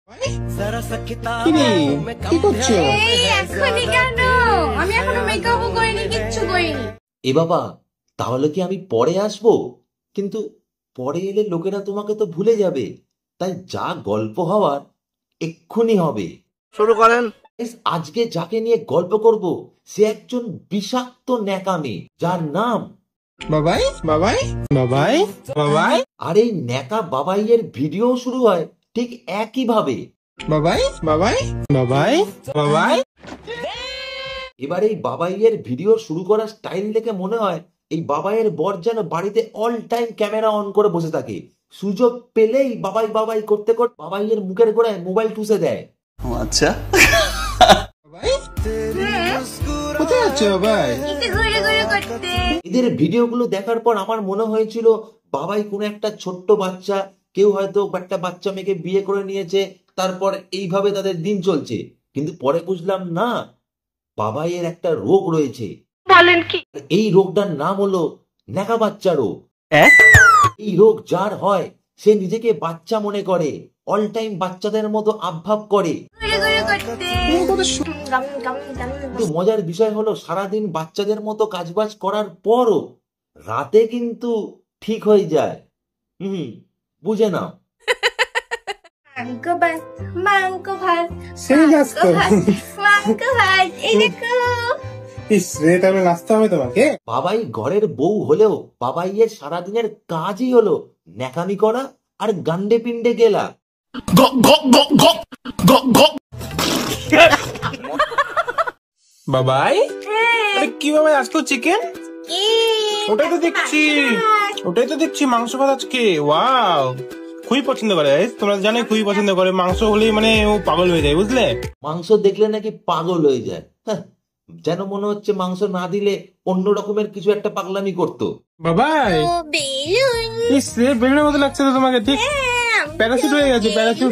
কিরে কি করছো? এখনই কেন? আমি এখনো মেকআপও করিনি, কিচ্ছু করিনি। এ বাবা, তাহলে কি আমি পরে আসবো? কিন্তু পরে এলে লোকেরা তোমাকে তো ভুলে যাবে, তাই যা গল্প হওয়ার এক্ষুনি হবে। শুরু করেন। আজকে যাকে নিয়ে গল্প করব সে একজন বিষাক্ত ন্যাকামি, যার নাম বাবাই বাবাই বাবাই বাবাই। আর এই ন্যাকা বাবাইয়ের ভিডিও শুরু হয় ঠিক একই ভাবে। বাবাই বাবাই বাবাই বাবাই। এবার এই বাবাইয়ের ভিডিও শুরু করার স্টাইল দেখে মনে হয় এই বাবাইয়ের বর যেন বাড়িতে অল টাইম ক্যামেরা অন করে বসে থাকে, সুযোগ পেলেই বাবাই বাবাই করতে করতে বাবাইয়ের মুখের গোড়ায় মোবাইল টুসে দেয়। আচ্ছা, বাবাই কোথায় আছো বাবাই? এদের ভিডিওগুলো দেখার পর আমার মনে হয়েছিল বাবাই কোনো একটা ছোট্ট বাচ্চা, কেউ হয়তো একটা বাচ্চা মেয়েকে বিয়ে করে নিয়েছে, তারপর এইভাবে তাদের দিন চলছে। কিন্তু পরে বুঝলাম না, বাবাইয়ের একটা রোগ রয়েছে। বলেন কি? এই রোগটার নাম হলো ন্যাকা বাচ্চা রোগ। এই রোগ যার হয় সে নিজেকে বাচ্চা মনে করে, অল টাইম বাচ্চাদের মতো আবভাব করে। কিন্তু মজার বিষয় হলো সারাদিন বাচ্চাদের মতো কাজবাজ করার পরও রাতে কিন্তু ঠিক হয়ে যায়। বুঝে নাও। নাচতে হবে তোমাকে। বাবাই ঘরের বউ হলেও বাবাইয়ের সারাদিনের কাজই হলো ন্যাকামি করা আর গান্ডে পিন্ডে গেলা। বাবাই আরে কি বাবাই, আজকে চিকেন? ওটাই তো দেখছি মাংস ভাত আজকে। ওয়াও, খুবই পছন্দ করে। তোমরা জানো খুবই পছন্দ করে মাংস হলেই, মানে ও পাগল হয়ে যায়, বুঝলে? মাংস দেখলে নাকি পাগল হয়ে যায়। যেন মনে হচ্ছে মাংস না দিলে অন্য রকমের কিছু একটা পাগলামি করতো। বাবাই বেলুনের মতো লাগছে তো তোমাকে। ঠিক প্যারাশুট হয়ে গেছে, প্যারাশুট।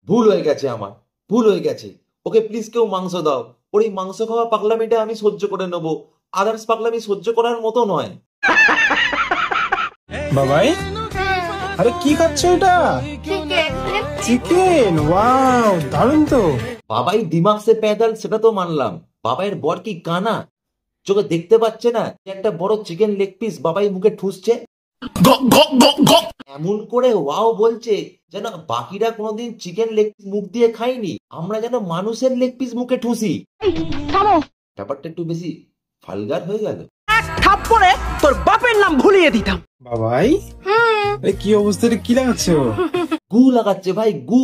ভুল হয়ে গেছে, আমার ভুল হয়ে গেছে। ওকে প্লিজ কেউ মাংস দাও। ওর এই মাংস খাওয়া পাগলামিটা আমি সহ্য করে নেবো, আদার্স পাগলামি সহ্য করার মতো নয়। বাবাই আরে কি খাচ্ছ এটা? চিকেন। ওয়াও, দারুণ তো। বাবাই দিমাগ সে প্যাদাল, সেটা তো মানলাম। বাবাইয়ের বর কি কানা, চোখে দেখতে পাচ্ছে না একটা বড় চিকেন লেগ পিস বাবাই মুখে ঠুসছে, এমন করে ওয়াও বলছে যেন বাকিরা কোনোদিন চিকেন লেগ পিস মুখ দিয়ে খায়নি, আমরা যেন মানুষের লেগ পিস মুখে ঠুসি। ব্যাপারটা একটু বেশি ফালগার হয়ে গেল। থাপ্পড়ে তোর বাপের নাম ভুলিয়ে দিতাম। বাবাই কি অবস্থা, কি লাগাচ্ছ? গু লাগাচ্ছে ভাই, গু।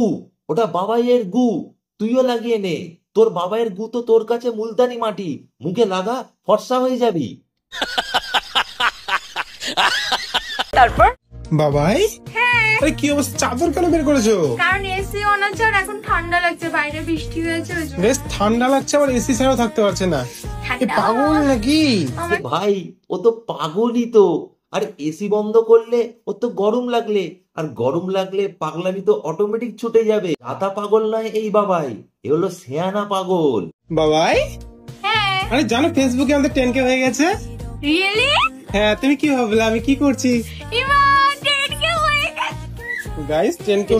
ওটা বাবাইয়ের গু, তুইও লাগিয়ে নে। তোর বাবাইয়ের গু তো তোর কাছে মুলতানি মাটি, মুখে লাগা ফর্সা হয়ে যাবি। তারপর বাবাই আরে কি অবস্থা, চাদর কেন বের করেছো? কারণ এসি অন আছে আর এখন ঠান্ডা লাগছে, বাইরে বৃষ্টি হয়েছে। বেশ ঠান্ডা লাগছে, আবার এসি ছাড়াও থাকতে পারছে না। পাগল নাকি ভাই? ও তো পাগলই তো। আর এসি বন্ধ করলে ও তো গরম লাগলে, আর গরম লাগলে পাগলামি তো অটোমেটিক ছুটে যাবে। আতা পাগল নয় এই বাবাই, এ হলো সেয়ানা পাগল। বাবাই আরে জানো ফেসবুকে আমাদের 10K হয়ে গেছে। রিয়েলি? হ্যাঁ, তুমি কি ভাবলে আমি কি করছি? Guys 10K।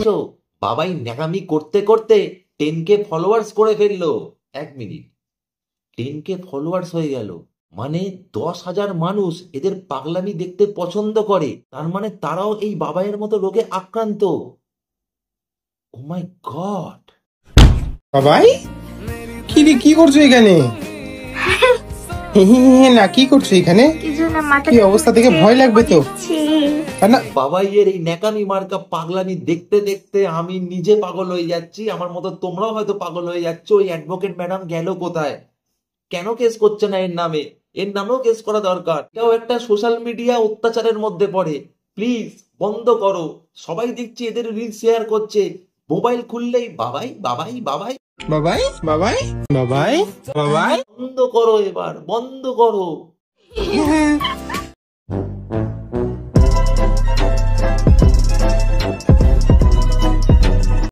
বাবাই ন্যাকামি করতে করতে 10K ফলোয়ার্স করে ফেললো। 1 মিনিট, 10K ফলোয়ার্স হয়ে গেল মানে 10,000 মানুষ এদের পাগলামি দেখতে পছন্দ করে। তার মানে তারাও এই বাবাইয়ের মতো রোগে আক্রান্ত। ও মাই গড। বাবাই কি করছো এখানে? না কি করছো এখানে? কি অবস্থা দেখে ভয় লাগবে তো। বাবাইয়ের এই ন্যাকামি মার্কা পাগলামি দেখতে দেখতে আমি নিজে পাগল হয়ে যাচ্ছি। আমার মতো তোমরাও হয়তো পাগল হয়ে যাচ্ছ। ওই অ্যাডভোকেট ম্যাডাম গেল কোথায়? কেন কেস করছে না এর নামে? এর নামেও কেস করা দরকার। এটাও একটা সোশ্যাল মিডিয়া অত্যাচারের মধ্যে পড়ে। প্লিজ বন্ধ করো। সবাই দেখছি এদের রিল শেয়ার করছে, মোবাইল খুললেই বাবাই বাবাই বাবাই বাবাই বাবাই বাবাই বাবাই। বন্ধ করো, এবার বন্ধ করো।